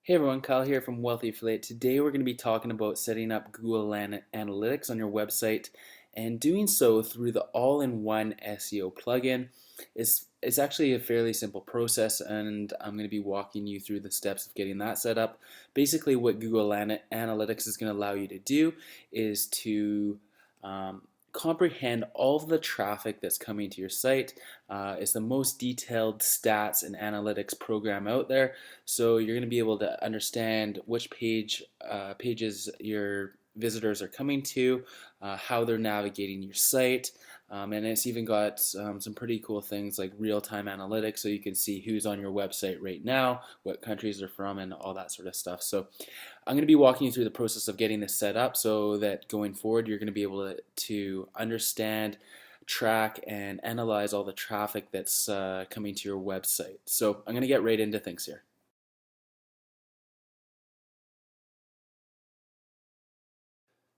Hey everyone, Kyle here from Wealthy Affiliate. Today we're going to be talking about setting up Google Analytics on your website and doing so through the all-in-one SEO plugin. It's actually a fairly simple process, and I'm going to be walking you through the steps of getting that set up. Basically what Google Analytics is going to allow you to do is to um, comprehend all of the traffic that's coming to your site. It's the most detailed stats and analytics program out there, so you're going to be able to understand which pages your visitors are coming to, how they're navigating your site, and it's even got some pretty cool things like real-time analytics, so you can see who's on your website right now, what countries they're from, and all that sort of stuff. So I'm going to be walking you through the process of getting this set up so that going forward you're going to be able to understand, track, and analyze all the traffic that's coming to your website. So I'm going to get right into things here.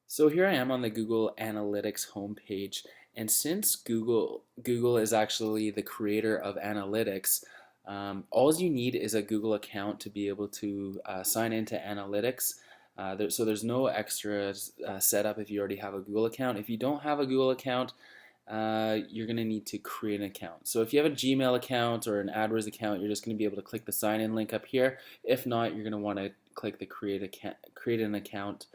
So here I am on the Google Analytics homepage, and since Google is actually the creator of analytics, all you need is a Google account to be able to sign into analytics. So there's no extra setup if you already have a Google account. If you don't have a Google account, you're going to need to create an account. So if you have a Gmail account or an AdWords account, you're just going to be able to click the sign in link up here. If not, you're going to want to click the create an account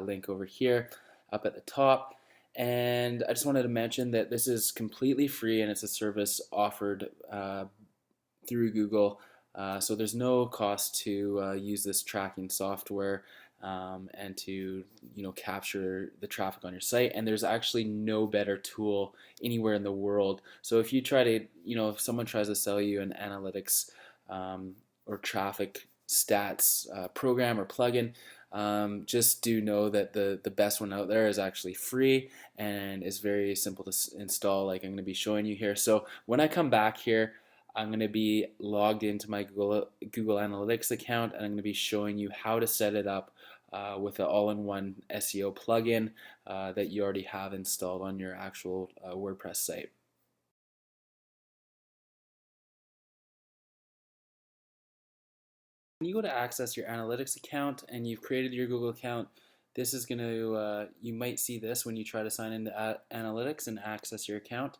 link over here up at the top. And I just wanted to mention that this is completely free and it's a service offered through Google. So there's no cost to use this tracking software and to capture the traffic on your site. And there's actually no better tool anywhere in the world. So if you try to, if someone tries to sell you an analytics or traffic stats program or plugin, just do know that the best one out there is actually free and is very simple to install, like I'm going to be showing you here. So when I come back here, I'm going to be logged into my Google Analytics account, and I'm going to be showing you how to set it up with an all-in-one SEO plugin that you already have installed on your actual WordPress site. When you go to access your analytics account and you've created your Google account, this is going to, you might see this when you try to sign into analytics and access your account,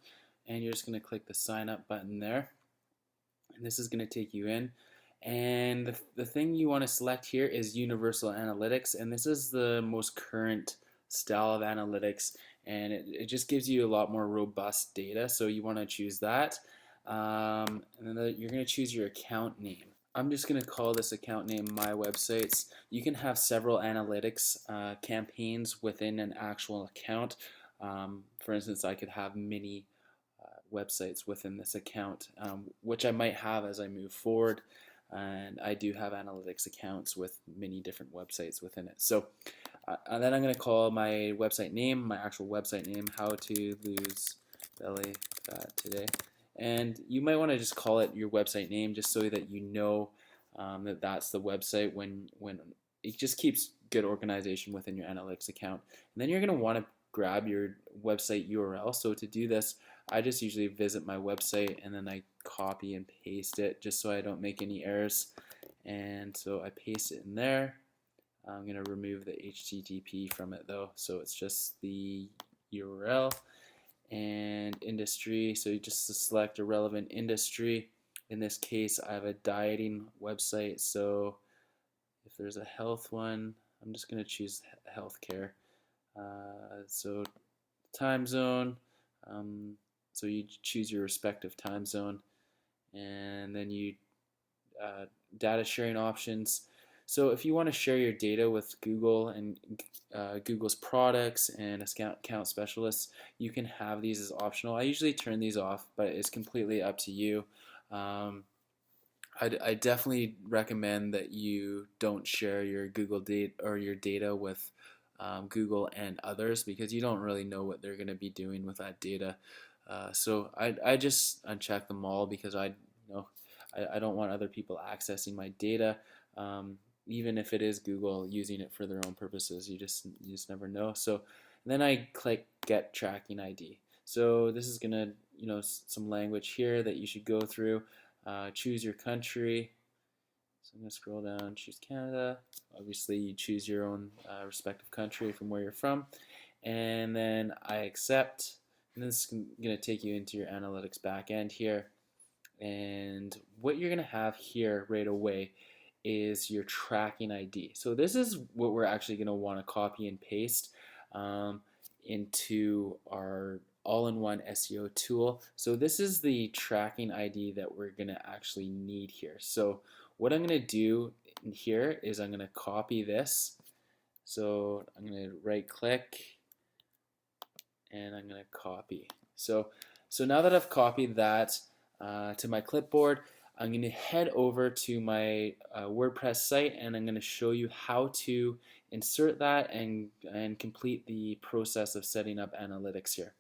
and you're just going to click the sign up button there, and this is going to take you in. And the thing you want to select here is Universal Analytics, and this is the most current style of analytics, and it just gives you a lot more robust data, so you want to choose that. And then you're going to choose your account name. I'm just going to call this account name My Websites. You can have several analytics campaigns within an actual account. For instance, I could have many websites within this account, which I might have as I move forward. And I do have analytics accounts with many different websites within it. So and then I'm going to call my website name, my actual website name, How to Lose Belly Fat Today. And you might want to just call it your website name just so that you know that that's the website when it just keeps good organization within your analytics account. And then you're going to want to grab your website URL. So to do this, I just usually visit my website and then I copy and paste it just so I don't make any errors. And so I paste it in there. I'm going to remove the HTTP from it though, so it's just the URL and industry. So you just select a relevant industry. In this case, I have a dieting website, so if there's a health one, I'm just going to choose healthcare. So time zone, so you choose your respective time zone, and then you data sharing options. So if you want to share your data with Google and Google's products and account specialists, you can have these as optional. I usually turn these off, but it's completely up to you. Um, I definitely recommend that you don't share your Google data or your data with Google and others, because you don't really know what they're going to be doing with that data. So I just uncheck them all because I don't want other people accessing my data, even if it is Google using it for their own purposes. You just never know. So then I click Get Tracking ID. So this is gonna, some language here that you should go through. Choose your country. So I'm going to scroll down, choose Canada. Obviously, you choose your own respective country from where you're from. And then I accept. And this is going to take you into your analytics backend here. And what you're going to have here right away is your tracking ID. So this is what we're actually going to want to copy and paste into our all-in-one SEO tool. So this is the tracking ID that we're going to actually need here. So what I'm going to do in here is I'm going to copy this. So I'm going to right click and I'm going to copy. So now that I've copied that to my clipboard, I'm going to head over to my WordPress site and I'm going to show you how to insert that and complete the process of setting up analytics here.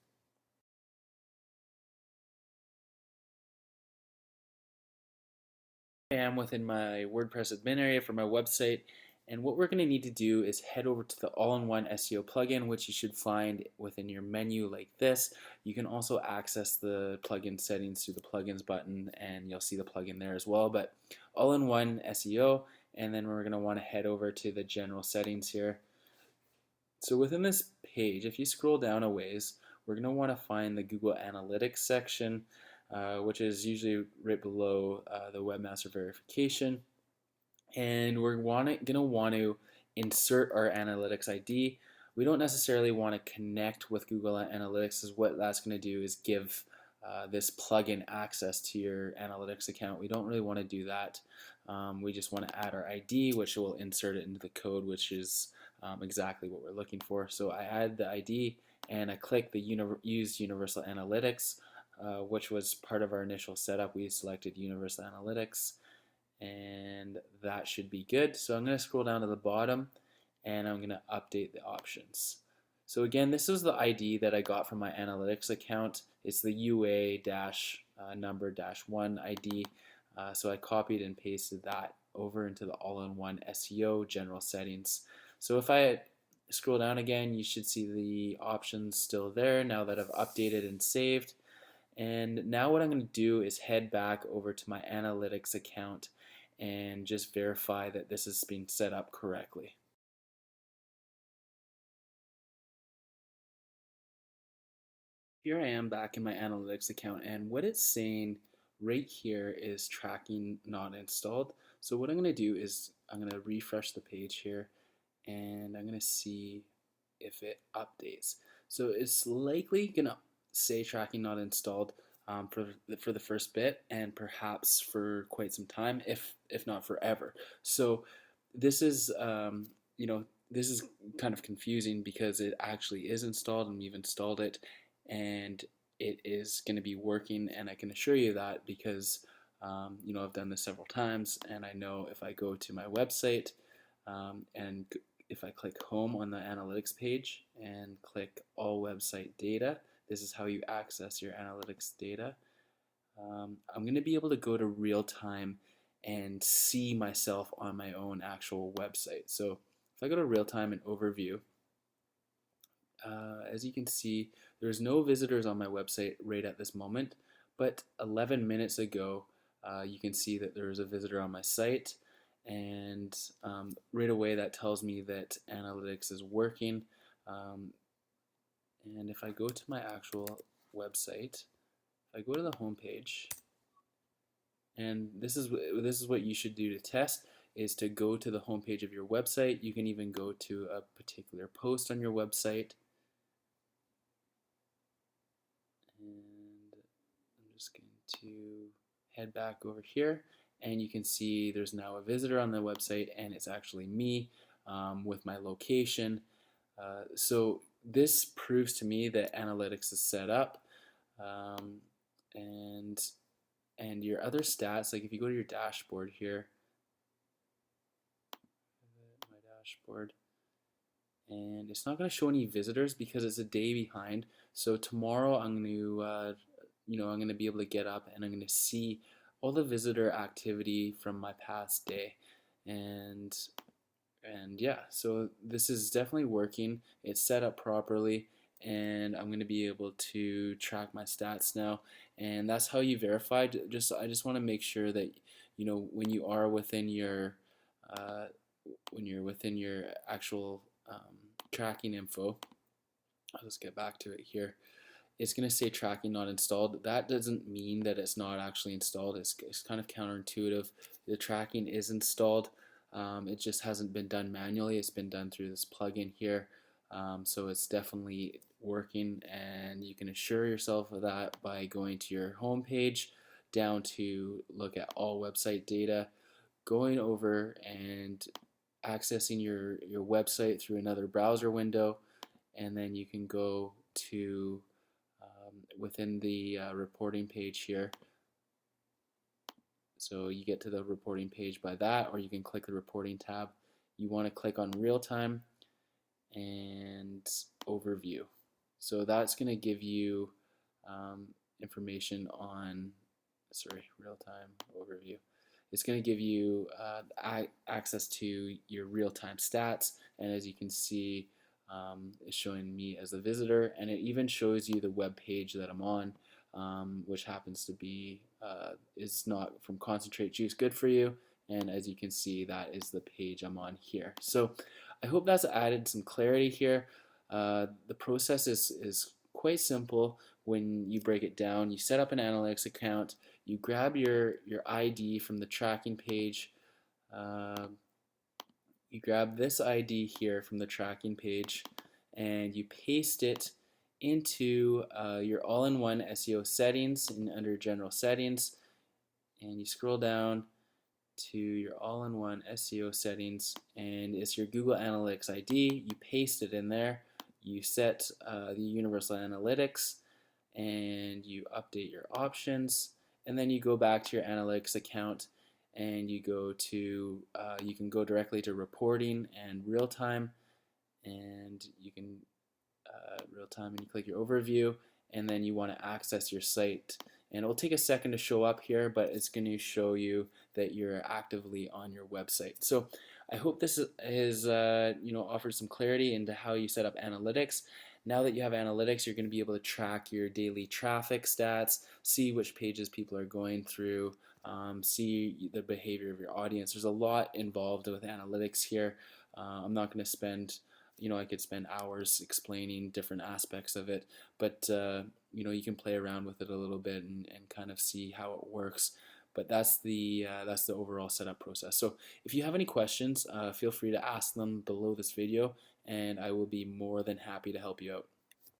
I am within my WordPress admin area for my website, and what we're going to need to do is head over to the all-in-one SEO plugin, which you should find within your menu like this. You can also access the plugin settings through the plugins button, and you'll see the plugin there as well. But all-in-one SEO, and then we're going to want to head over to the general settings here. So within this page, if you scroll down a ways, we're going to want to find the Google Analytics section, which is usually right below the Webmaster Verification. And we're going to want to insert our analytics ID. We don't necessarily want to connect with Google Analytics, as what that's going to do is give this plugin access to your analytics account. We don't really want to do that. We just want to add our ID, which will insert it into the code, which is exactly what we're looking for. So I add the ID and I click the Use Universal Analytics, which was part of our initial setup. We selected Universal Analytics, and that should be good. So I'm going to scroll down to the bottom and I'm going to update the options. So again, this is the ID that I got from my analytics account. It's the UA-number-1 ID. So I copied and pasted that over into the all-in-one SEO general settings. So if I scroll down again, you should see the options still there now that I've updated and saved. And now what I'm going to do is head back over to my analytics account and just verify that this is being set up correctly. Here I am back in my analytics account, and what it's saying right here is tracking not installed. So what I'm going to do is I'm going to refresh the page here and I'm going to see if it updates. So it's likely going to say tracking not installed for the first bit, and perhaps for quite some time, if not forever. So this is this is kind of confusing because it actually is installed and we've installed it, and it is going to be working, and I can assure you that because I've done this several times, and I know if I go to my website and if I click home on the analytics page and click all website data, this is how you access your analytics data. I'm going to be able to go to real time and see myself on my own actual website. So if I go to real time and overview, as you can see, there's no visitors on my website right at this moment, but 11 minutes ago, you can see that there's a visitor on my site, and right away that tells me that analytics is working. And if I go to my actual website, if I go to the home page, and this is what you should do to test, is to go to the home page of your website. You can even go to a particular post on your website. And I'm just going to head back over here, and you can see there's now a visitor on the website, and it's actually me with my location. So this proves to me that analytics is set up, and your other stats, like if you go to your dashboard here, my dashboard, and it's not going to show any visitors because it's a day behind. So tomorrow I'm going to I'm going to be able to get up and I'm going to see all the visitor activity from my past day, and yeah, so this is definitely working. It's set up properly, and I'm going to be able to track my stats now, and that's how you verify. I just want to make sure that when you are within your when you're within your actual tracking info. I'll just get back to it here. It's going to say tracking not installed. That doesn't mean that it's not actually installed. It's kind of counterintuitive. The tracking is installed. It just hasn't been done manually. It's been done through this plugin here. So it's definitely working, and you can assure yourself of that by going to your home page, down to look at all website data, going over and accessing your website through another browser window, and then you can go to within the reporting page here. So you get to the reporting page by that, or you can click the reporting tab. You want to click on real time and overview. So that's going to give you information on, real time overview. It's going to give you access to your real-time stats, and as you can see, it's showing me as a visitor, and it even shows you the web page that I'm on, which happens to be is not from Concentrate Juice Good For You, and as you can see, that is the page I'm on here. So I hope that's added some clarity here. The process is quite simple when you break it down. You set up an analytics account, you grab your ID from the tracking page. You grab this ID here from the tracking page, and you paste it into your all-in-one SEO settings under General Settings, and you scroll down to your all-in-one SEO settings, and it's your Google Analytics ID. You paste it in there. You set the Universal Analytics, and you update your options, and then you go back to your analytics account, and you go to you can go directly to reporting and real time, and you can real time, and you click your overview, and then you want to access your site, and it will take a second to show up here, but it's going to show you that you're actively on your website. So I hope this has offered some clarity into how you set up analytics. Now that you have analytics, you're going to be able to track your daily traffic stats, see which pages people are going through, see the behavior of your audience. There's a lot involved with analytics here. I'm not going to spend, I could spend hours explaining different aspects of it, but you can play around with it a little bit and kind of see how it works. But that's the overall setup process. So if you have any questions, feel free to ask them below this video, and I will be more than happy to help you out.